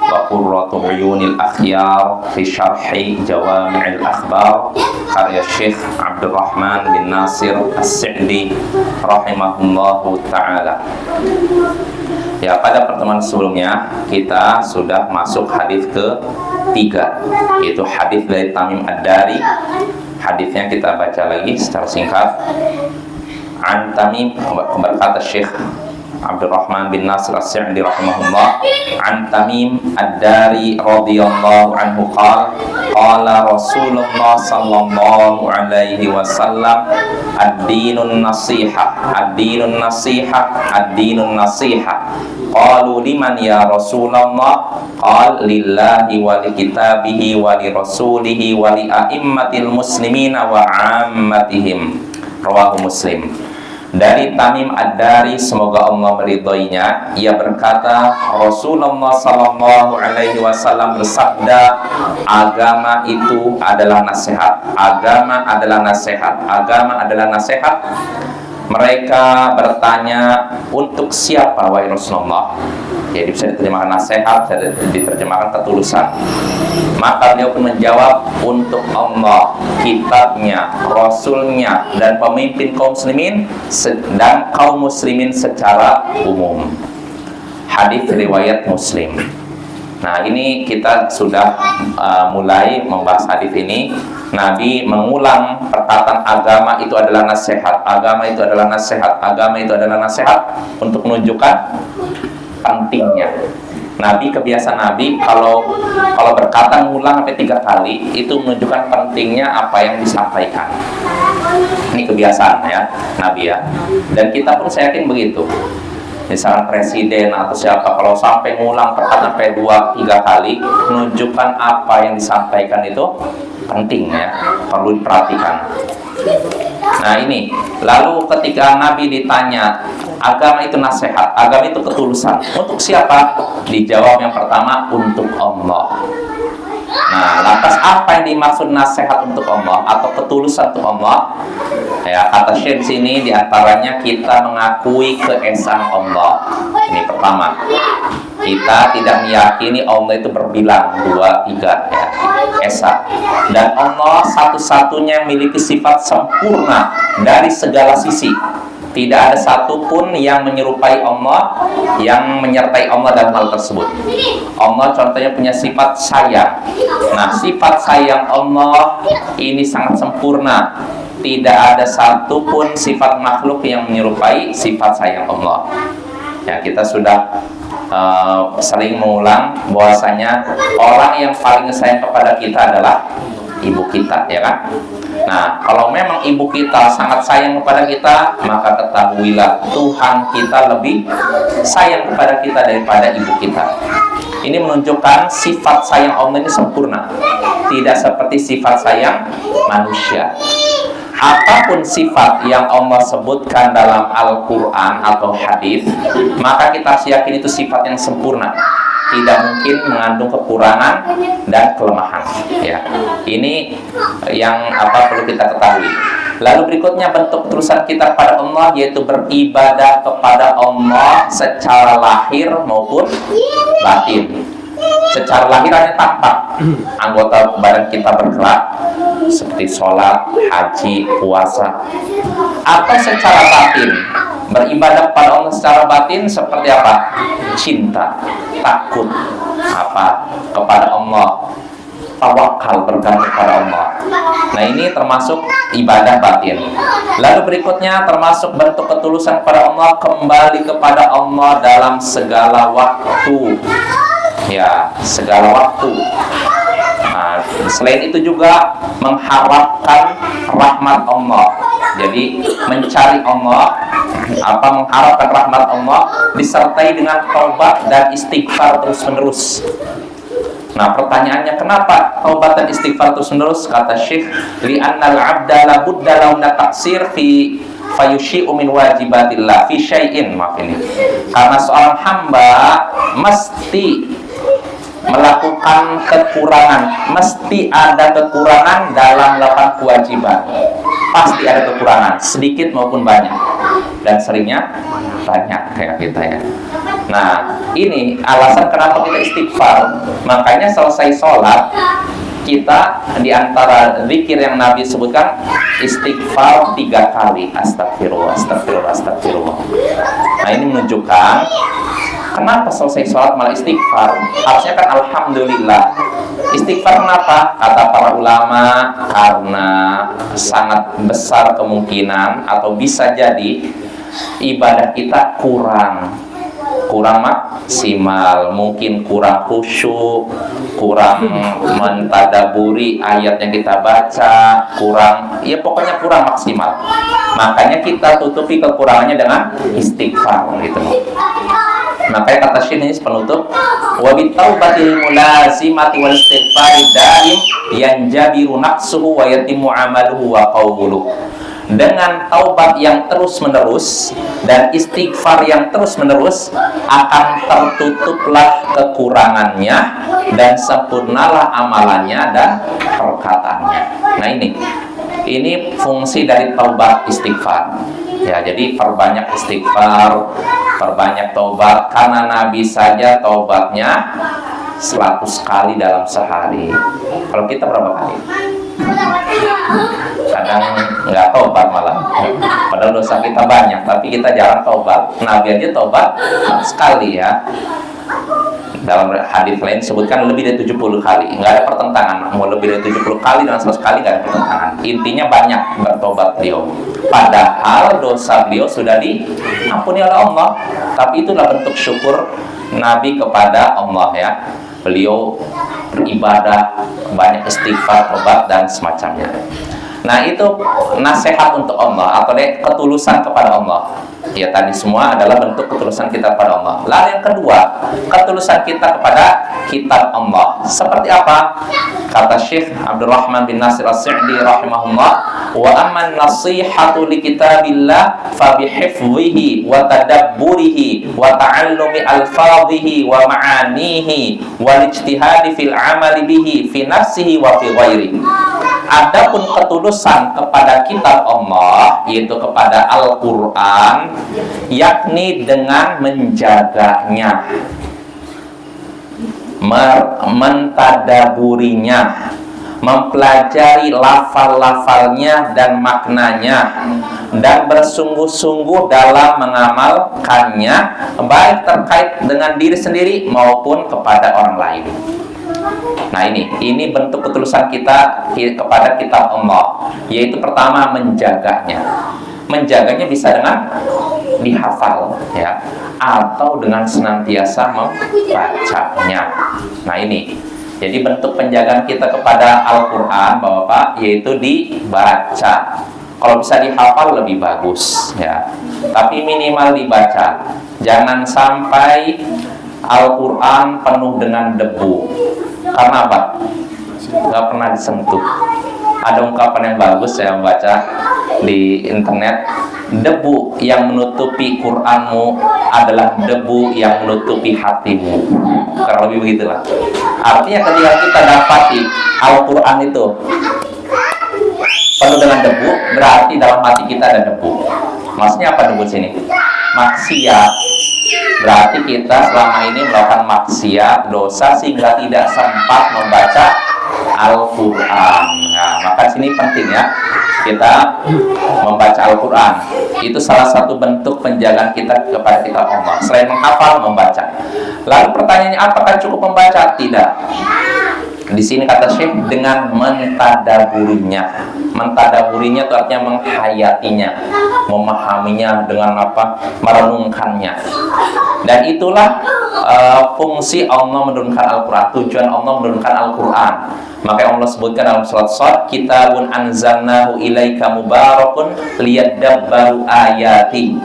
wa qurratu uyunil akhyar fi syarhi jawami'il akhbar karya Syekh Abdurrahman bin Nasir As-Sa'di rahimahullahu ta'ala. Ya, pada pertemuan sebelumnya kita sudah masuk hadis ke-3, yaitu hadis dari Tamim Ad-Dari. Hadisnya kita baca lagi secara singkat. An Tamim, berkata Syekh Abdurrahman bin Nasir As-Sa'di rahimahullah, an Tamim Ad-Dari radhiyallahu anhu qala Rasulullah sallallahu alaihi wasallam ad-dinun nasiha, ad-dinun nasiha, ad-dinun nasiha. Qalu liman ya Rasulullah? Qal lillahi wa li kitabihi wa li rasulihi wa li a'immatil muslimina wa 'ammatihim. Rawahu Muslim. Dari Tamim Ad-Dari, semoga Allah meridhoinya, ia berkata, Rasulullah sallallahu alaihi wasallam bersabda, agama itu adalah nasihat. Agama adalah nasihat. Agama adalah nasihat. Mereka bertanya, untuk siapa wahai Rasulullah? Jadi bisa diterjemahkan nasihat, bisa diterjemahkan ketulusan. Maka beliau pun menjawab, untuk Allah, kitabnya, rasulnya, dan pemimpin kaum muslimin dan kaum muslimin secara umum. Hadis riwayat Muslim. Nah, ini kita sudah mulai membahas hadis ini. Nabi mengulang perkataan agama itu adalah nasihat, agama itu adalah nasihat, agama itu adalah nasihat, untuk menunjukkan pentingnya. Nabi, kebiasaan Nabi kalau berkata mengulang sampai 3 kali, itu menunjukkan pentingnya apa yang disampaikan. Ini kebiasaan ya Nabi ya. Dan kita pun saya yakin begitu. Misalnya presiden atau siapa, kalau sampai ngulang perkataan sampai 2-3 kali, menunjukkan apa yang disampaikan itu penting ya, perlu diperhatikan. Nah ini, lalu ketika Nabi ditanya, agama itu nasihat, agama itu ketulusan, untuk siapa? Dijawab yang pertama, untuk Allah. Nah, lantas apa yang dimaksud nasihat untuk Allah atau ketulusan untuk Allah? Ya, kata Syekh sini diantaranya kita mengakui keesaan Allah. Ini pertama, kita tidak meyakini Allah itu berbilang 2, 3 ya, esa. Dan Allah satu-satunya yang memiliki sifat sempurna dari segala sisi. Tidak ada satupun yang menyerupai Allah, yang menyertai Allah dalam hal tersebut. Allah contohnya punya sifat sayang. Nah, sifat sayang Allah ini sangat sempurna. Tidak ada satupun sifat makhluk yang menyerupai sifat sayang Allah. Ya, kita sudah sering mengulang bahwasanya orang yang paling sayang kepada kita adalah ibu kita, ya kan? Nah, kalau memang ibu kita sangat sayang kepada kita, maka ketahuilah Tuhan kita lebih sayang kepada kita daripada ibu kita. Ini menunjukkan sifat sayang Allah ini sempurna, tidak seperti sifat sayang manusia. Apapun sifat yang Allah sebutkan dalam Al-Quran atau hadis, maka kita harus yakin itu sifat yang sempurna, tidak mungkin mengandung kekurangan dan kelemahan. Ya, ini yang perlu kita ketahui. Lalu berikutnya bentuk ketulusan kita kepada Allah, yaitu beribadah kepada Allah secara lahir maupun batin. Secara lahir hanya tampak anggota badan kita bergerak seperti sholat, haji, puasa. Atau secara batin, beribadah kepada Allah secara batin seperti apa? Cinta, takut kepada Allah, tawakal, bergantung kepada Allah. Nah, ini termasuk ibadah batin. Lalu berikutnya termasuk bentuk ketulusan kepada Allah, kembali kepada Allah dalam segala waktu. Ya, segala waktu. Nah, selain itu juga mengharapkan rahmat Allah. Jadi mencari Allah, mengharapkan rahmat Allah disertai dengan taubat dan istighfar terus-menerus. Nah, pertanyaannya, kenapa taubat dan istighfar terus-menerus? Kata Syekh, li'annal 'abda la budda lahu taqsir fi fayushi'u min wajibatillah fi syai'in. Karena seorang hamba mesti melakukan kekurangan, mesti ada kekurangan dalam melakukan kewajiban. Pasti ada kekurangan, sedikit maupun banyak, dan seringnya banyak kayak kita ya. Nah, ini alasan kenapa kita istighfar. Makanya selesai sholat, kita di antara zikir yang Nabi sebutkan istighfar 3 kali. Astagfirullah, astagfirullah, astagfirullah. Nah, ini menunjukkan kenapa selesai sholat malah istighfar. Harusnya kan alhamdulillah. Istighfar kenapa? Kata para ulama, karena sangat besar kemungkinan atau bisa jadi ibadah kita kurang maksimal, mungkin kurang khusyuk, kurang mentadaburi ayat yang kita baca, pokoknya kurang maksimal. Makanya kita tutupi kekurangannya dengan istighfar gitu. Makanya kata Syekh ini penutup, wa bitaubatil mulazimati wal istighfari daim yanjabiru naqsuhu wa yatimu amaluhu wa qawluhu. Dengan taubat yang terus-menerus dan istighfar yang terus-menerus akan tertutuplah kekurangannya dan sempurnalah amalannya dan perkataannya. Nah, ini fungsi dari taubat istighfar. Ya, jadi perbanyak istighfar, perbanyak taubat, karena Nabi saja taubatnya 100 kali dalam sehari. Kalau kita berapa kali? Kadang nggak taubat malah. Padahal dosa kita banyak, tapi kita jarang taubat. Nabi aja taubat sekali ya. Dalam hadis lain sebutkan lebih dari 70 kali. Nggak ada pertentangan. Mau lebih dari 70 kali dan 100 kali nggak ada pertentangan. Intinya banyak bertobat beliau. Padahal dosa beliau sudah diampuni oleh Allah. Tapi itulah bentuk syukur Nabi kepada Allah ya. Beliau beribadah, banyak istighfar, tobat dan semacamnya. Nah, itu nasihat untuk Allah atau ketulusan kepada Allah. Ya, tadi semua adalah bentuk ketulusan kita kepada Allah. Lalu yang kedua, ketulusan kita kepada kitab Allah. Seperti apa? Kata Syekh Abdurrahman bin Nasir As-Sa'di rahimahullah, wa amman nasihatu li kitabillah fa bihifdhihi wa tadabburihi wa ta'allumi alfadhihi wa ma'anihi wal ijtihadi fil amali bihi fi nafsihi wa fi ghairihi. Adapun ketulusan kepada kitab Allah, yaitu kepada Al-Quran, yakni dengan menjaganya, mentadaburinya, mempelajari lafal-lafalnya dan maknanya, dan bersungguh-sungguh dalam mengamalkannya, baik terkait dengan diri sendiri maupun kepada orang lain. Nah, ini bentuk ketulusan kita kepada kitab Allah, yaitu pertama menjaganya. Menjaganya bisa dengan dihafal ya, atau dengan senantiasa membacanya. Nah, jadi bentuk penjagaan kita kepada Al-Quran, Bapak, yaitu dibaca. Kalau bisa dihafal lebih bagus ya, tapi minimal dibaca. Jangan sampai Al-Quran penuh dengan debu. Karena apa? Gak pernah disentuh. Ada ungkapan yang bagus saya membaca di internet, debu yang menutupi Qur'anmu adalah debu yang menutupi hatimu. Kurang lebih begitulah. Artinya ketika kita dapati Al-Quran itu penuh dengan debu, berarti dalam hati kita ada debu. Maksudnya apa debu sini? Maksiat. Berarti kita selama ini melakukan maksiat, dosa, sehingga tidak sempat membaca Al-Quran. Nah, maka sini penting ya, kita membaca Al-Quran. Itu salah satu bentuk penjagaan kita kepada kitab Allah. Selain menghafal, membaca. Lalu pertanyaannya, apakah cukup membaca? Tidak. Di sini kata Syekh, dengan mentadaburinya. Mentadaburinya itu artinya menghayatinya, memahaminya dengan apa? Merenungkannya. Dan itulah fungsi Allah menurunkan Al-Quran, tujuan Allah menurunkan Al-Quran. Maka Allah sebutkan dalam surat Shad, kitabun anzalnahu ilaika mubarakun liyadabbaru ayati.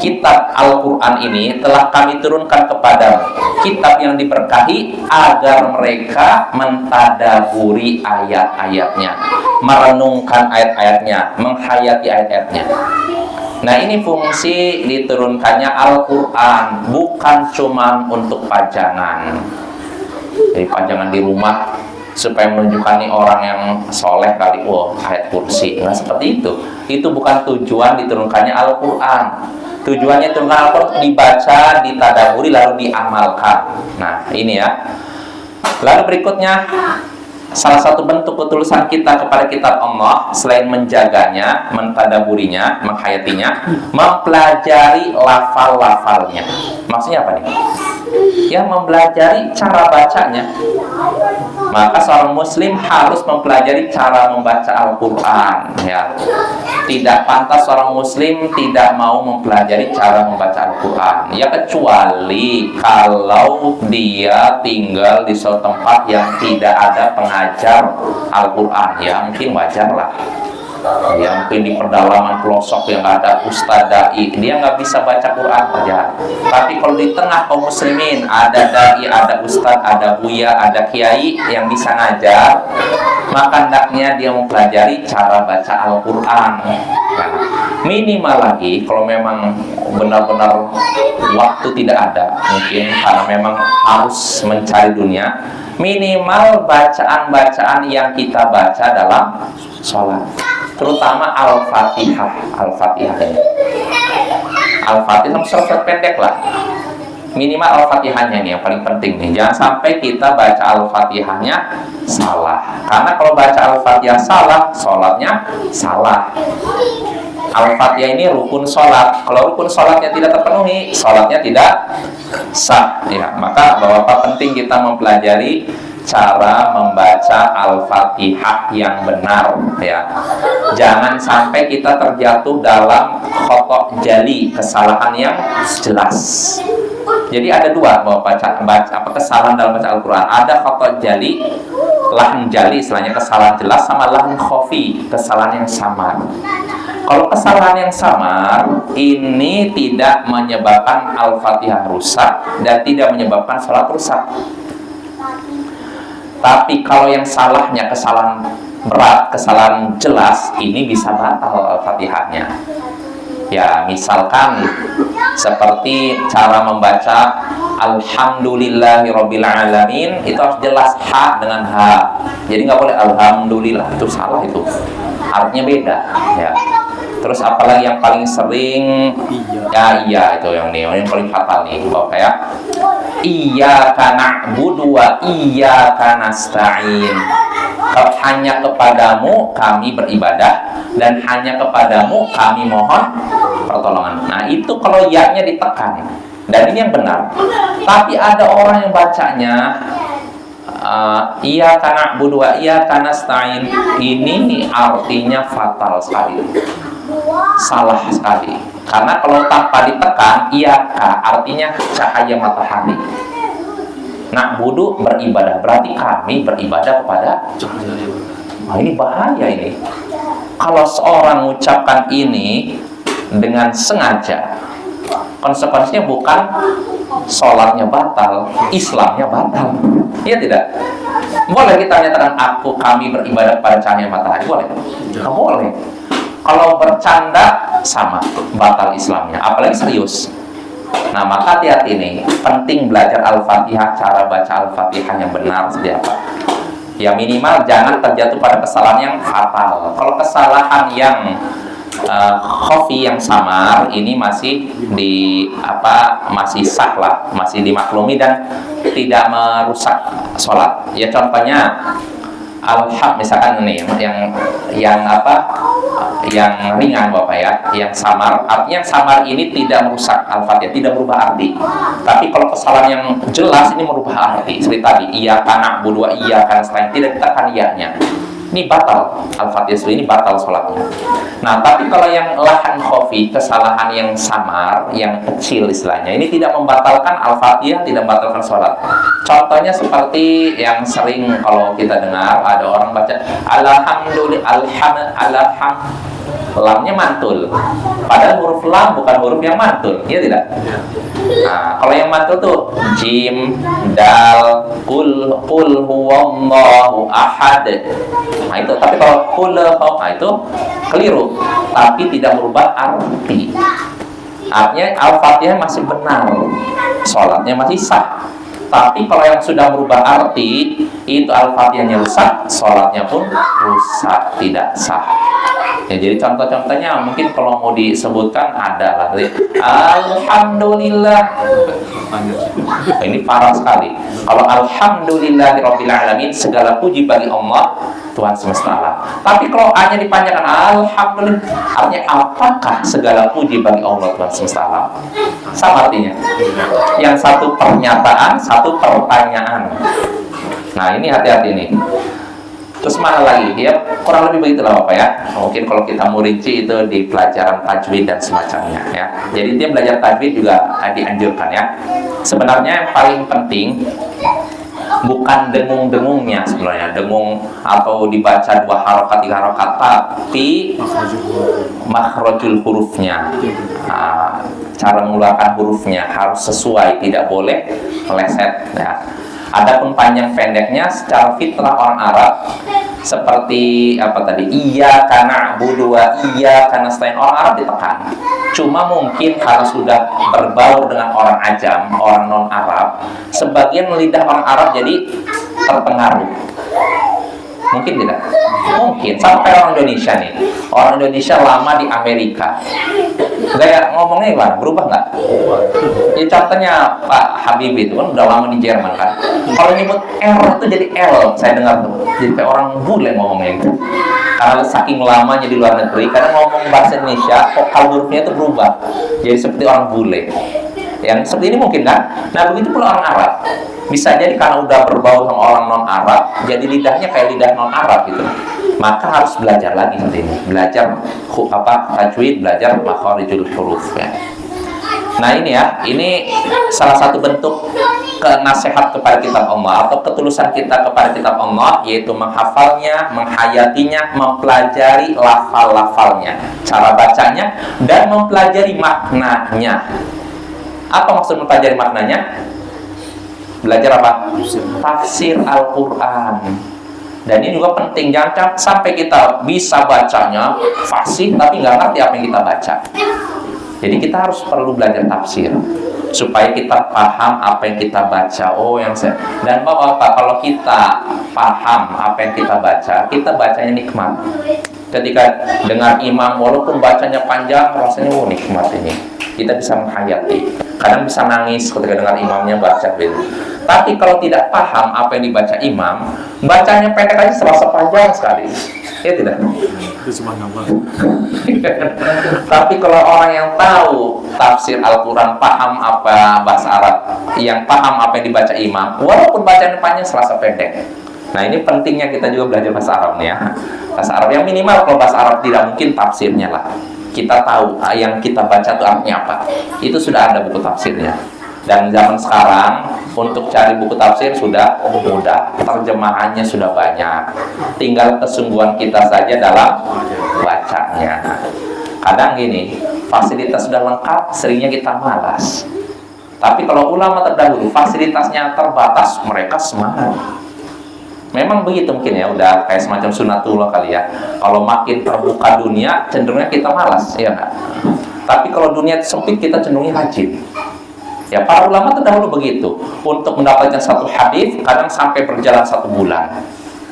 Kitab Al-Quran ini telah kami turunkan kepada kitab yang diberkahi agar mereka mentadaburi ayat-ayatnya, merenungkan ayat-ayatnya, menghayati ayat-ayatnya. Nah, ini fungsi diturunkannya Al-Quran, bukan cuma untuk pajangan. Jadi pajangan di rumah supaya menunjukkan nih orang yang soleh kali, wah ayat kursi. Nah seperti itu. Itu bukan tujuan diturunkannya Al-Quran. Tujuannya turunkan Al-Quran dibaca, ditadaburi, lalu diamalkan. Nah ini ya. Lalu berikutnya, salah satu bentuk ketulusan kita kepada kitab Allah selain menjaganya, mentadaburinya, menghayatinya, mempelajari lafal-lafalnya. Maksudnya apa nih? Ya mempelajari cara bacanya. Maka seorang muslim harus mempelajari cara membaca Al-Quran ya. Tidak pantas seorang muslim tidak mau mempelajari cara membaca Al-Quran ya, kecuali kalau dia tinggal di suatu tempat yang tidak ada pengajar Al-Quran, ya mungkin wajar lah ya, mungkin di pedalaman pelosok yang nggak ada ustadz dai, dia nggak bisa baca Quran aja. Tapi kalau di tengah kaum muslimin ada dai, ada ustadz, ada buya, ada kiai yang bisa ngajar, maka hendaknya dia mempelajari cara baca Al-Quran ya. Minimal lagi kalau memang benar-benar waktu tidak ada, mungkin karena memang harus mencari dunia, minimal bacaan-bacaan yang kita baca dalam sholat, terutama Al-Fatihah. Al-Fatihah ini, Al-Fatihah surat pendek lah, minimal Al-Fatihahnya ini yang paling penting nih. Jangan sampai kita baca Al-Fatihahnya salah, karena kalau baca Al-Fatihah salah, sholatnya salah. Al-Fatihah ini rukun sholat. Kalau rukun sholatnya tidak terpenuhi, sholatnya tidak sah ya. Maka Bapak penting kita mempelajari cara membaca Al-Fatihah yang benar ya. Jangan sampai kita terjatuh dalam khotok jali, kesalahan yang jelas. Jadi ada dua baca kesalahan dalam baca Al-Quran. Ada khotok jali, lahan jali istilahnya, kesalahan jelas, sama lahan khofi, kesalahan yang samar. Kalau kesalahan yang samar ini tidak menyebabkan Al-Fatihah rusak dan tidak menyebabkan sholat rusak. Tapi kalau yang salahnya kesalahan berat, kesalahan jelas, ini bisa batal Al-Fatihahnya. Ya, misalkan seperti cara membaca Alhamdulillahirabbil alamin, itu harus jelas H dengan H. Jadi nggak boleh Alhamdulillah, itu salah itu. Artinya beda ya. Terus apalagi yang paling sering iya itu yang paling fatal nih Bapak ya. Iyyaka na'budu wa iyyaka nasta'in. Hanya kepadamu kami beribadah dan hanya kepadamu kami mohon pertolongan. Nah itu kalau ya-nya ditekan, dan ini yang benar. Tapi ada orang yang bacanya iyyaka na'budu wa iyyaka nasta'in, ini artinya fatal sekali, salah sekali. Karena kalau tanpa ditekan, iyaka artinya cahaya matahari. Na'budu beribadah, berarti kami beribadah kepada. Nah ini bahaya ini. Kalau seorang mengucapkan ini dengan sengaja, konsekuensinya bukan sholatnya batal, Islamnya batal. Iya tidak? Boleh kita nyatakan kami beribadah pada cahaya matahari, boleh? Nggak boleh. Kalau bercanda sama, batal Islamnya, apalagi serius. Nah maka hati-hati nih, penting belajar Al-Fatihah, cara baca Al-Fatihah yang benar seperti apa. Ya minimal jangan terjatuh pada kesalahan yang fatal. Kalau kesalahan yang khofi, yang samar, ini masih masih sah lah, masih dimaklumi dan tidak merusak sholat. Ya contohnya misalkan ini yang ringan Bapak ya, yang samar. Artinya yang samar ini tidak merusak Al-Fatihah, tidak merubah arti. Tapi kalau kesalahan yang jelas ini merubah arti. Seperti tadi, iyyaka na'budu wa iyyaka nasta'in, tidak ditekan ya-nya. Ini batal Al-Fatihah, ini batal sholatnya. Nah, tapi kalau yang lahan khofi, kesalahan yang samar, yang kecil istilahnya, ini tidak membatalkan Al-Fatihah, tidak membatalkan sholat. Contohnya seperti yang sering kalau kita dengar, ada orang baca lamnya mantul, padahal huruf lam bukan huruf yang mantul, iya tidak? Nah, kalau yang mantul tuh jim, dal, kul huwallahu ahad. Nah itu, tapi kalau kul itu keliru, tapi tidak merubah arti. Artinya Al-Fatihah masih benar, sholatnya masih sah. Tapi kalau yang sudah berubah arti, itu Al-Fatihahnya rusak, sholatnya pun rusak, tidak sah. Ya, jadi contoh-contohnya mungkin kalau mau disebutkan ada lah. Alhamdulillah. Ini parah sekali. Kalau Alhamdulillahirabbil alamin, segala puji bagi Allah Tuhan semesta alam. Tapi kalau hanya dipanjangkan Alhamdulillah, artinya apakah segala puji bagi Allah Tuhan semesta alam? Sama artinya. Yang satu pernyataan, satu pertanyaan. Nah, ini hati-hati nih. Terus mana lagi? Ya kurang lebih begitulah Bapak ya. Mungkin kalau kita mau rinci itu di pelajaran tajwid dan semacamnya ya. Jadi dia belajar tajwid juga dianjurkan ya. Sebenarnya yang paling penting bukan dengung-dengungnya sebenarnya. Dengung atau dibaca 2 harokat 3 harokat, tapi makhrajul hurufnya. Nah, cara mengeluarkan hurufnya harus sesuai, tidak boleh meleset ya. Adapun panjang pendeknya secara fitrah orang Arab seperti apa tadi, iyyaka na'budu wa iyyaka nasta'in, orang Arab ditekan. Cuma mungkin karena sudah berbaur dengan orang ajam, orang non Arab, sebagian lidah orang Arab jadi terpengaruh. Mungkin tidak? Mungkin. Sampai orang Indonesia nih. Orang Indonesia lama di Amerika. Gaya ngomongnya gimana? Berubah nggak? Ya contohnya Pak Habibie itu kan udah lama di Jerman kan. Kalau nyebut R itu jadi L, saya dengar tuh. Jadi kayak orang bule ngomongnya gitu. Karena saking lamanya di luar negeri, karena ngomong bahasa Indonesia, vokal hurufnya itu berubah. Jadi seperti orang bule. Yang seperti ini mungkin kan? Nah begitu pula orang Arab. Bisa jadi karena udah berbaur sama orang non-Arab, jadi lidahnya kayak lidah non-Arab gitu. Maka harus belajar lagi seperti ini. Belajar tajwid, belajar makharijul huruf ya. Nah ini ya, ini salah satu bentuk nasihat kepada kitab Allah atau ketulusan kita kepada kitab Allah, yaitu menghafalnya, menghayatinya, mempelajari lafal-lafalnya, cara bacanya, dan mempelajari maknanya. Apa maksud mempelajari maknanya? Belajar apa? Tafsir Al-Quran. Dan ini juga penting, jangan sampai kita bisa bacanya fasih tapi nggak ngerti apa yang kita baca. Jadi kita harus perlu belajar tafsir supaya kita paham apa yang kita baca. Dan Bapak-bapak, kalau kita paham apa yang kita baca, kita bacanya nikmat. Ketika dengar imam, walaupun bacanya panjang, rasanya nikmat ini. Kita bisa menghayati. Kadang bisa nangis ketika dengar imamnya baca gitu. Tapi kalau tidak paham apa yang dibaca imam, bacanya pendek aja serasa panjang sekali. Ya tidak? Itu subhanallah. Tapi kalau orang yang tahu tafsir Al-Quran, paham apa bahasa Arab, yang paham apa yang dibaca imam, walaupun bacanya panjang serasa pendek. Nah ini pentingnya kita juga belajar bahasa Arab nih ya. Bahasa Arab yang minimal, kalau bahasa Arab tidak mungkin tafsirnya lah. Kita tahu yang kita baca itu artinya apa. Itu sudah ada buku tafsirnya. Dan zaman sekarang untuk cari buku tafsir sudah mudah, terjemahannya sudah banyak. Tinggal kesungguhan kita saja dalam bacanya. Kadang gini, fasilitas sudah lengkap, seringnya kita malas. Tapi kalau ulama terdahulu fasilitasnya terbatas, mereka semangat. Memang begitu mungkin ya, udah kayak semacam sunatullah kali ya. Kalau makin terbuka dunia, cenderungnya kita malas, ya nggak? Tapi kalau dunia sempit, kita cenderungnya rajin. Ya, para ulama terdahulu begitu. Untuk mendapatkan satu hadis, kadang sampai berjalan 1 bulan.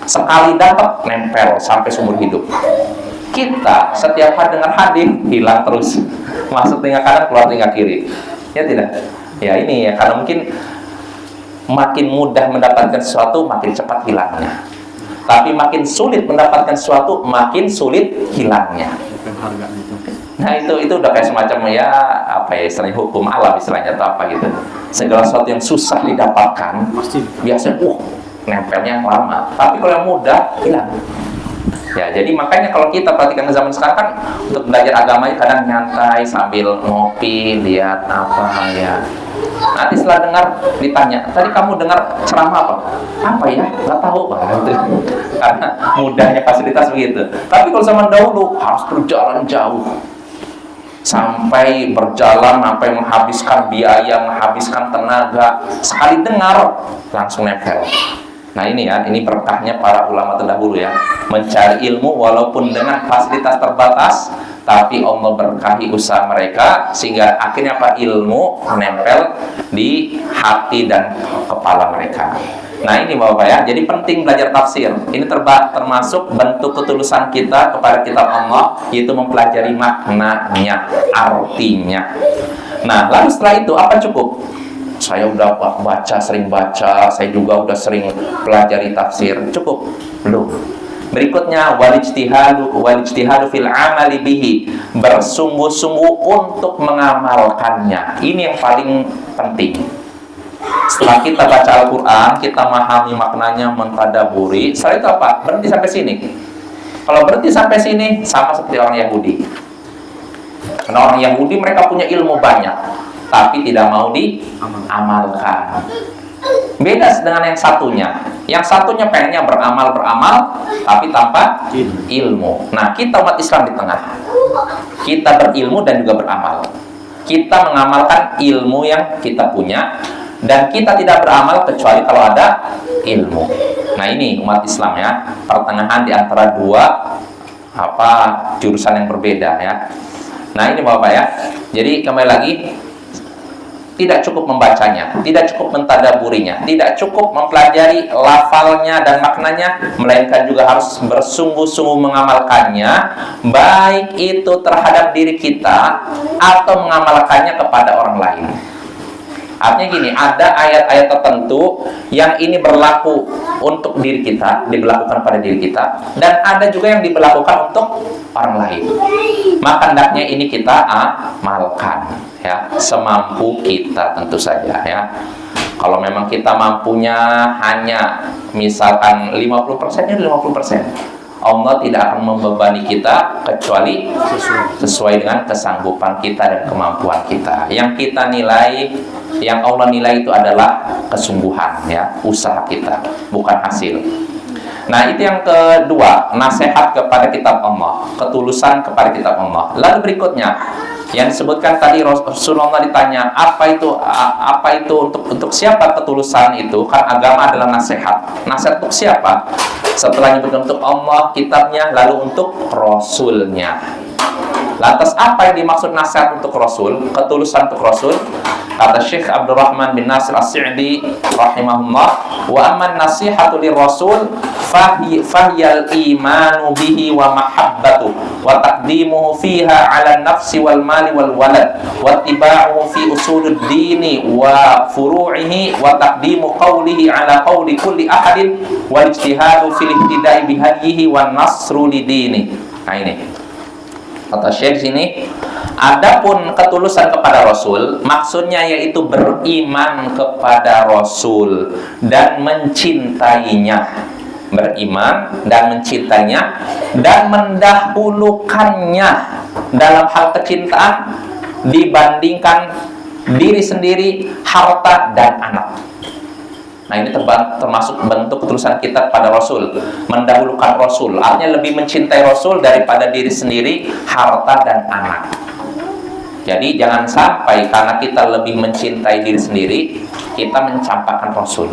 Sekali dapat, nempel sampai seumur hidup. Kita setiap hari dengar hadis, hilang terus. Masuk telinga kanan, keluar telinga kiri. Ya tidak? Ya ini ya, karena mungkin makin mudah mendapatkan sesuatu, makin cepat hilangnya. Tapi makin sulit mendapatkan sesuatu, makin sulit hilangnya. Nah itu udah kayak semacam ya apa ya, istilahnya hukum alam istilahnya atau apa gitu. Segala sesuatu yang susah didapatkan biasanya nempelnya lama. Tapi kalau yang mudah hilang. Ya, jadi makanya kalau kita perhatikan zaman sekarang kan untuk belajar agamanya kadang nyantai sambil ngopi, lihat apa ya. Nanti setelah dengar ditanya, tadi kamu dengar ceramah apa? Apa ya? Nggak tahu Pak. Karena mudahnya fasilitas begitu. Tapi kalau zaman dahulu harus berjalan jauh. Sampai berjalan, sampai menghabiskan biaya, menghabiskan tenaga. Sekali dengar langsung nempel. Nah ini ya, ini berkahnya para ulama terdahulu ya, mencari ilmu walaupun dengan fasilitas terbatas, tapi Allah berkahi usaha mereka sehingga akhirnya apa, ilmu menempel di hati dan kepala mereka. Nah ini Bapak ya, jadi penting belajar tafsir. Ini termasuk bentuk ketulusan kita kepada kitab Allah, yaitu mempelajari maknanya, artinya. Nah lalu setelah itu apa cukup? Saya udah baca, sering baca, saya juga udah sering pelajari tafsir. Cukup? Belum. Berikutnya walijtihadu fil amali bihi, bersungguh-sungguh untuk mengamalkannya. Ini yang paling penting. Setelah kita baca Al-Quran, kita memahami maknanya, mentadaburi, setelah itu apa? Berhenti sampai sini. Kalau berhenti sampai sini, sama seperti orang Yahudi. Karena orang Yahudi mereka punya ilmu banyak, tapi tidak mau diamalkan. Beda dengan yang satunya. Yang satunya pengennya beramal, tapi tanpa ilmu. Nah, kita umat Islam di tengah. Kita berilmu dan juga beramal. Kita mengamalkan ilmu yang kita punya, dan kita tidak beramal kecuali kalau ada ilmu. Nah ini umat Islam ya, pertengahan di antara dua jurusan yang berbeda ya. Nah ini Bapak ya. Jadi kembali lagi, tidak cukup membacanya, tidak cukup mentadaburinya, tidak cukup mempelajari lafalnya dan maknanya, melainkan juga harus bersungguh-sungguh mengamalkannya, baik itu terhadap diri kita atau mengamalkannya kepada orang lain. Artinya gini, ada ayat-ayat tertentu yang ini berlaku untuk diri kita, diberlakukan pada diri kita, dan ada juga yang diberlakukan untuk orang lain. Maka hendaknya ini kita amalkan ya, semampu kita tentu saja ya. Kalau memang kita mampunya hanya misalkan 50%, ya 50%. Allah tidak akan membebani kita kecuali sesuai dengan kesanggupan kita dan kemampuan kita. Yang kita nilai, yang Allah nilai itu adalah kesungguhan ya, usaha kita, bukan hasil. Nah itu yang kedua, nasihat kepada kitab Allah, ketulusan kepada kitab Allah. Lalu berikutnya yang disebutkan tadi, Rasulullah ditanya apa itu untuk siapa ketulusan itu? Kan agama adalah nasihat. Nasihat untuk siapa? Setelah nyebutkan untuk Allah, kitabnya, lalu untuk Rasulnya. Lantas apa yang dimaksud nasihat untuk Rasul, ketulusan untuk Rasul? Kata Syekh Abdurrahman bin Nasir As-Sa'di rahimahullah, wa amman nasihatu lirrasul fahiyal imanu bihi wa mahabbatu wa taqdimuhu fiha ala nafsi wal mali wal walad wa tiba'uhu fi usulud dini wa furu'ihi wa taqdimu qawlihi ala qawli kulli ahadin wal ijtihadu fil ihtida'i bihadihi wa nasru lidini. Nah ini kata Syekh sini, adapun ketulusan kepada Rasul, maksudnya yaitu beriman kepada Rasul dan mencintainya, beriman dan mencintainya dan mendahulukannya dalam hal kecintaan dibandingkan diri sendiri, harta dan anak. Nah ini termasuk bentuk ketulusan kita pada Rasul, mendahulukan Rasul, artinya lebih mencintai Rasul daripada diri sendiri, harta dan anak. Jadi jangan sampai karena kita lebih mencintai diri sendiri, kita mencampakkan Rasul.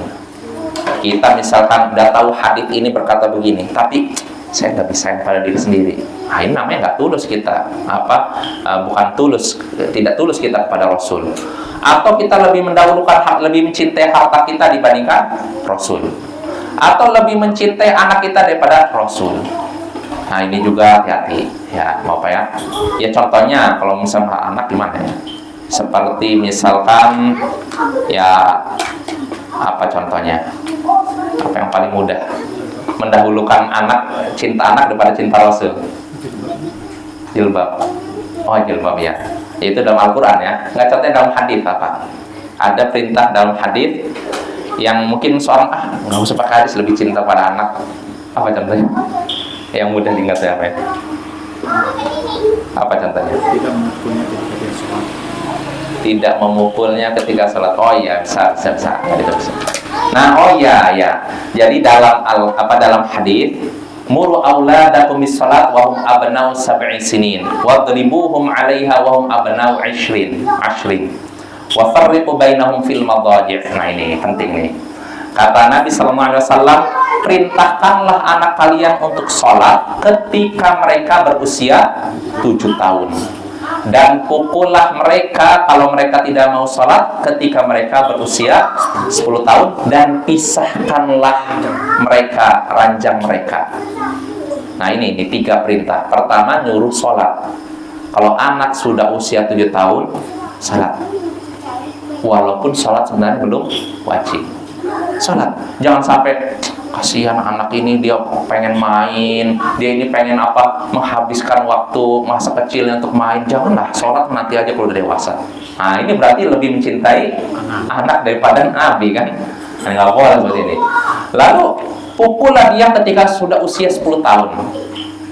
Kita misalkan udah tahu hadits ini berkata begini, tapi saya nggak bisa pada diri sendiri. Nah ini namanya nggak tulus kita, bukan tulus, tidak tulus kita kepada Rasul. Atau kita lebih mendahulukan, lebih mencintai harta kita dibandingkan Rasul, atau lebih mencintai anak kita daripada Rasul. Nah ini juga hati-hati ya, Bapak ya. Ya contohnya kalau misalnya anak gimana ya? Seperti misalkan ya apa contohnya? Apa yang paling mudah? Mendahulukan anak, cinta anak daripada cinta Rasul. Jilbab. Oh jilbab ya. Itu dalam Al-Quran ya. Nggak, contohnya dalam hadis apa? Ada perintah dalam hadis yang mungkin seorang nggak usah pakai hadis, lebih cinta pada anak. Apa contohnya? Yang mudah diingat ya, apa ya? Apa contohnya? Tidak memukulnya ketika sholat. Oh iya, bisa. Nah, oh iya. Jadi dalam hadis, muru auladakum bis-shalat wa hum abna'u sab'i sinin wadribuhum 'alaiha wa hum abna'u 'ashrin wa farriqu bainahum fil madaji'. Nah ini penting nih. Kata Nabi sallallahu alaihi wasallam, perintahkanlah anak kalian untuk sholat ketika mereka berusia 7 tahun. Dan pukullah mereka kalau mereka tidak mau sholat ketika mereka berusia 10 tahun. Dan pisahkanlah mereka ranjang mereka. Nah ini 3 perintah. Pertama, nyuruh sholat. Kalau anak sudah usia 7 tahun, sholat. Walaupun sholat sebenarnya belum wajib. Sholat. Jangan sampai kasihan anak ini, dia pengen main, dia ini pengen menghabiskan waktu masa kecilnya untuk main. Janganlah, sholat nanti aja kalau udah dewasa. Nah ini berarti lebih mencintai anak daripada Nabi kan. Nah, nggak boleh seperti ini. Lalu pukullah dia ketika sudah usia 10 tahun.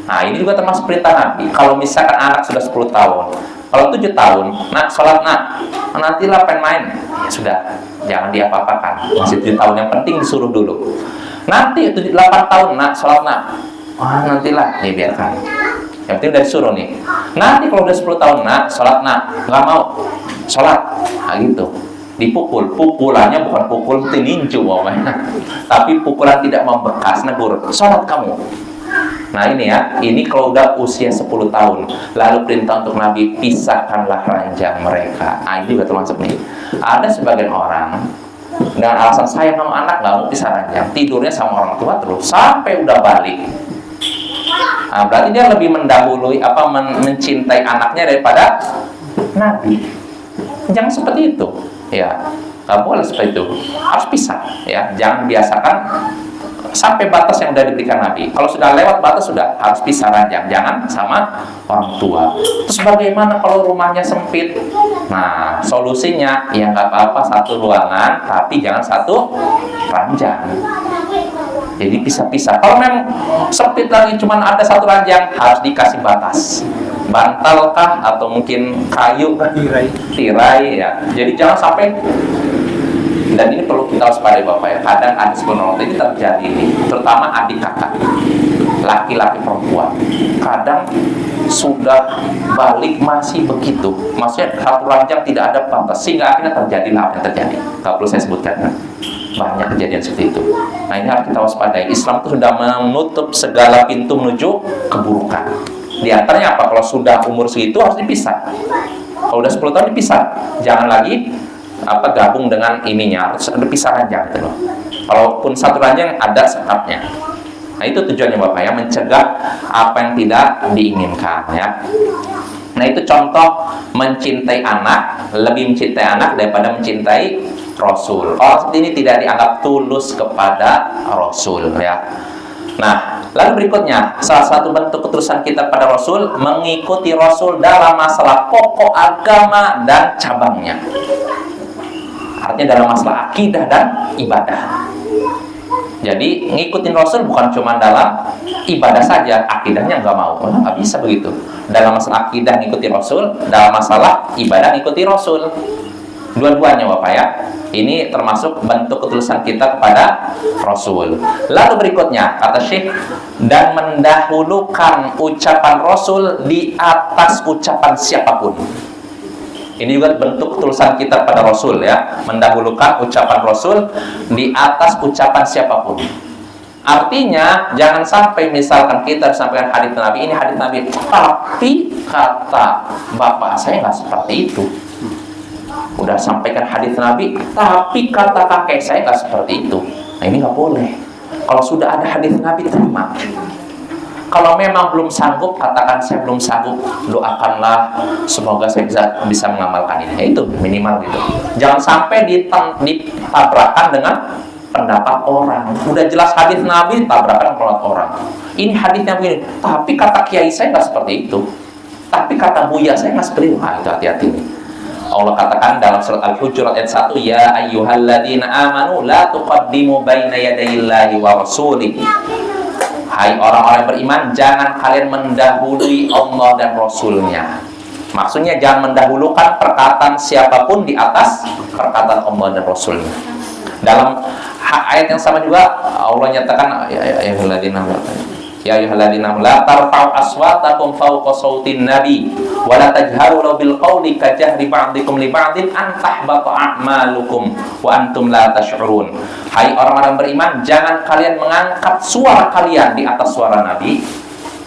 Nah ini juga termasuk perintah Nabi. Kalau misalkan anak sudah 10 tahun, kalau 7 tahun, nak sholat nak, nantilah pengen main, ya sudah, jangan diapa-apakan. Masih 7 tahun, yang penting disuruh dulu. Nanti 8 tahun, nak sholat nak, nantilah, nih biarkan. Yang penting udah disuruh nih. Nanti kalau udah 10 tahun, nak sholat nak, nggak mau sholat, nah gitu. Dipukul, pukulannya bukan pukul tininju tapi pukulan tidak membekas, negur, sholat kamu. Nah ini ya, ini kalau udah usia 10 tahun. Lalu perintah untuk Nabi, pisahkanlah ranjang mereka. Nah ini juga termasuk nih. Ada sebagian orang dengan alasan sayang sama anak nggak mau pisah ranjang, tidurnya sama orang tua terus sampai udah balik. Nah, berarti dia lebih mendahului mencintai anaknya daripada Nabi. Jangan seperti itu ya, nggak boleh seperti itu, harus pisah ya. Jangan biasakan sampai batas yang sudah diberikan Nabi. Kalau sudah lewat batas, sudah harus pisah ranjang, jangan sama orang tua. Terus bagaimana kalau rumahnya sempit? Nah solusinya ya nggak apa-apa, satu ruangan tapi jangan satu ranjang. Jadi pisah-pisah. Kalau memang sempit lagi cuma ada satu ranjang, harus dikasih batas, bantal kah atau mungkin kayu, tirai ya. Jadi jangan sampai. Dan ini perlu kita waspadai Bapak ya. Kadang ada sebenarnya ini terjadi nih, terutama adik kakak, laki-laki perempuan. Kadang sudah balik masih begitu. Maksudnya satu ranjang tidak ada batas, sehingga akhirnya terjadilah apa yang terjadi. Gak perlu saya sebutkan kan? Banyak kejadian seperti itu. Nah ini harus kita waspadai. Islam itu sudah menutup segala pintu menuju keburukan. Di antaranya apa? Kalau sudah umur segitu harus dipisah. Kalau udah 10 tahun dipisah. Jangan lagi gabung dengan ininya, harus ada pisah ranjang gitu loh. Kalaupun satu ranjang ada sekatnya. Nah itu tujuannya Bapak ya, mencegah apa yang tidak diinginkan ya. Nah itu contoh mencintai anak, lebih mencintai anak daripada mencintai Rasul. Orang seperti ini tidak dianggap tulus kepada Rasul ya. Nah lalu berikutnya, salah satu bentuk ketulusan kita pada Rasul, mengikuti Rasul dalam masalah pokok agama dan cabangnya. Artinya dalam masalah akidah dan ibadah. Jadi ngikutin Rasul bukan cuma dalam ibadah saja, akidahnya nggak mau, nggak bisa begitu. Dalam masalah akidah ngikuti Rasul, dalam masalah ibadah ngikuti Rasul. Dua-duanya Bapak ya. Ini termasuk bentuk ketulusan kita kepada Rasul. Lalu berikutnya kata Syekh, dan mendahulukan ucapan Rasul di atas ucapan siapapun. Ini juga bentuk ketulusan kita pada Rasul ya, mendahulukan ucapan Rasul di atas ucapan siapapun. Artinya jangan sampai misalkan kita sampaikan hadits Nabi, ini hadits Nabi, tapi kata bapak saya nggak seperti itu. Udah sampaikan hadits Nabi, tapi kata kakek saya nggak seperti itu. Nah ini nggak boleh. Kalau sudah ada hadits Nabi, terima. Kalau memang belum sanggup, katakan saya belum sanggup, doakanlah semoga saya bisa mengamalkan ini. Ya, itu minimal gitu. Jangan sampai ditabrakan dengan pendapat orang. Udah jelas hadis Nabi, tabrakan pendapat orang. Ini hadisnya begini, tapi kata kiai saya nggak seperti itu. Tapi kata buya saya nggak seperti itu. Nah, itu hati-hati. Allah katakan dalam surat Al-Hujurat ayat 1, ya ayyuhalladzina amanu la tuqaddimu baina yadayillahi wa rasulih. Hai orang-orang beriman, jangan kalian mendahului Allah dan Rasulnya. Maksudnya jangan mendahulukan perkataan siapapun di atas perkataan Allah dan Rasulnya. Dalam ayat yang sama juga Allah nyatakan ya Ya ayyuhalladzina amanu la tarfa'u aswatakum fawqa sautin nabi wa la tajharu lahu bil qawli ka jahri ba'dikum li ba'din an tahbata a'malukum wa antum la tash'urun. Hai orang-orang beriman, jangan kalian mengangkat suara kalian di atas suara Nabi,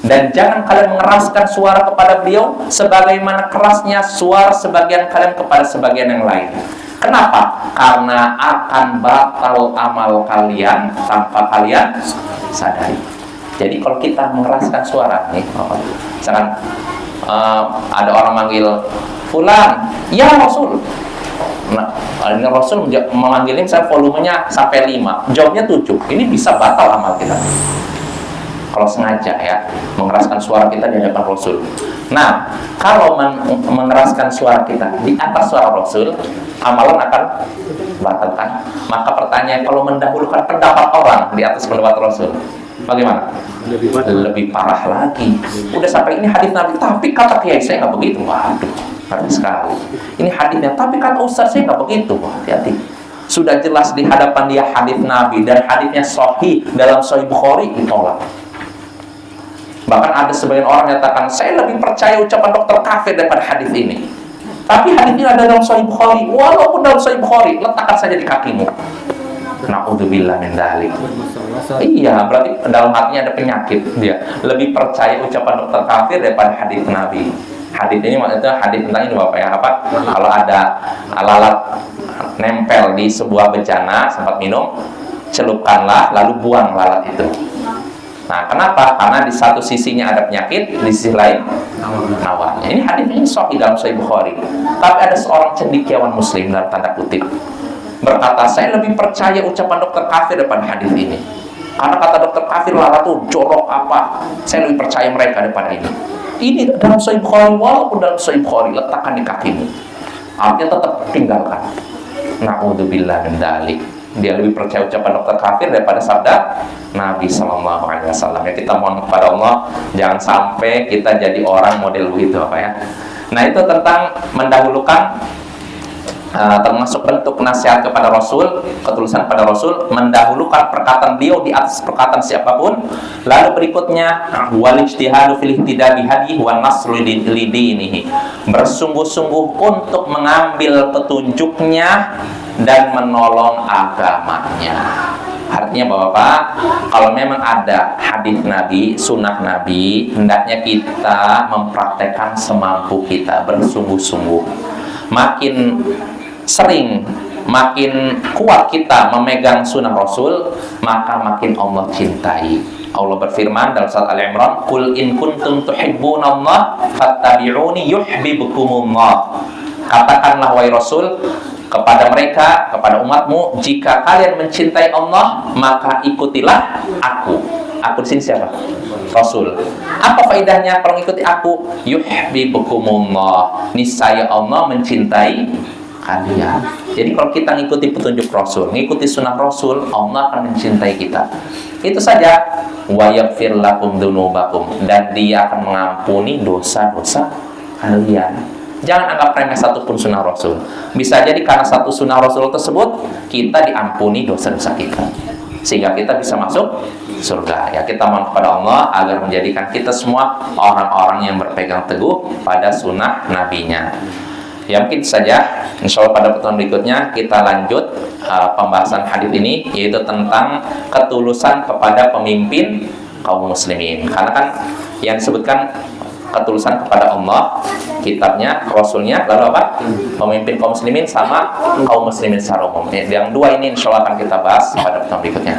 dan jangan kalian mengeraskan suara kepada beliau sebagaimana kerasnya suara sebagian kalian kepada sebagian yang lain. Kenapa? Karena akan batal amal kalian tanpa kalian sadari. Jadi kalau kita mengeraskan suara nih, misalkan ada orang manggil fulan, ya Rasul. Nah, ini Rasul memanggilnya misalnya volumenya sampai 5, jawabnya 7. Ini bisa batal amal kita. Kalau sengaja ya, mengeraskan suara kita di hadapan Rasul. Nah, kalau mengeraskan suara kita di atas suara Rasul, amalan akan batal kan? Maka pertanyaan, kalau mendahulukan pendapat orang di atas pendapat Rasul, bagaimana? Lebih parah lagi. Udah sampai ini hadis Nabi, tapi kata kiai saya nggak begitu. Waduh, parah sekali. Ini hadisnya, tapi kata ustaz saya nggak begitu. Wah, hati-hati. Sudah jelas di hadapan dia hadis Nabi dan hadisnya sahih dalam Sahih Bukhari, ditolak. Bahkan ada sebagian orang yang katakan, saya lebih percaya ucapan dokter kafir daripada hadis ini. Tapi hadis ini ada dalam Sahih Bukhari. Walaupun dalam Sahih Bukhari, letakkan saja di kakimu. Na'udzubillah min dzalik. Iya, berarti dalam hatinya ada penyakit. Dia lebih percaya ucapan dokter kafir daripada hadis Nabi. Hadis ini maksudnya hadis tentang ini Bapak ya, apa? Kalau ada lalat nempel di sebuah bejana sempat minum, celupkanlah lalu buang lalat itu. Nah, kenapa? Karena di satu sisinya ada penyakit, di sisi lain nawarnya. Ini hadis ini sahih dalam Sahih Bukhari. Tapi ada seorang cendekiawan muslim dalam tanda kutip berkata, saya lebih percaya ucapan dokter kafir daripada hadis ini. Karena kata dokter kafir lalat tuh jorok apa. Saya lebih percaya mereka daripada ini. Ini dalam Sahih Bukhari, walaupun dalam Sahih Bukhari, letakkan di kakimu. Artinya tetap tinggalkan. Na'udzubillah min dzalik. Dia lebih percaya ucapan dokter kafir daripada sabda Nabi Sallallahu Alaihi Wasallam. Ya, kita mohon kepada Allah jangan sampai kita jadi orang model begitu apa ya. Nah, itu tentang mendahulukan termasuk bentuk nasihat kepada Rasul, ketulusan pada Rasul, mendahulukan perkataan beliau di atas perkataan siapapun. Lalu berikutnya wal ijtihadu fil ihtida'i bihadihi wan nasru lidinihi, bersungguh-sungguh untuk mengambil petunjuknya dan menolong agamanya. Artinya Bapak, kalau memang ada hadis Nabi, sunnah Nabi, hendaknya kita mempraktekkan semampu kita, bersungguh-sungguh. Makin sering, makin kuat kita memegang sunnah Rasul, maka makin Allah cintai. Allah berfirman dalam surat Al-Imran, "Qul in kuntum tuhibbunallah fattabi'uni yuhibbukumullah." Katakanlah wahai Rasul kepada mereka, kepada umatmu, jika kalian mencintai Allah, maka ikutilah aku. Aku di sini siapa? Rasul. Apa faedahnya kalau mengikuti aku? Yuhibbukumullah. Niscaya Allah mencintai kalian. Jadi kalau kita mengikuti petunjuk Rasul, mengikuti sunnah Rasul, Allah akan mencintai kita. Itu saja. Wa yaghfir lakum dzunubakum, dan Dia akan mengampuni dosa-dosa kalian. Jangan anggap remeh satupun sunnah Rasul. Bisa jadi karena satu sunnah Rasul tersebut kita diampuni dosa-dosa kita, sehingga kita bisa masuk surga. Ya, kita mohon kepada Allah agar menjadikan kita semua orang-orang yang berpegang teguh pada sunnah nabinya. Ya, mungkin saja. Insya Allah pada pertemuan berikutnya kita lanjut pembahasan hadis ini, yaitu tentang ketulusan kepada pemimpin kaum muslimin. Karena kan yang disebutkan ketulusan kepada Allah, kitabnya, Rasulnya, lalu apa? Pemimpin kaum muslimin sama kaum muslimin secara umum. Yang dua ini insya Allah akan kita bahas pada pertemuan berikutnya.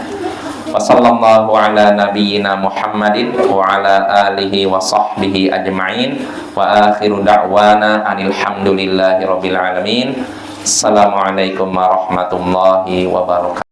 Wassallallahu ala nabiyyina Muhammadin wa ala alihi wa sahbihi ajma'in wa akhiru da'wana anil hamdulillahi rabbil alamin. Assalamualaikum warahmatullahi wabarakatuh.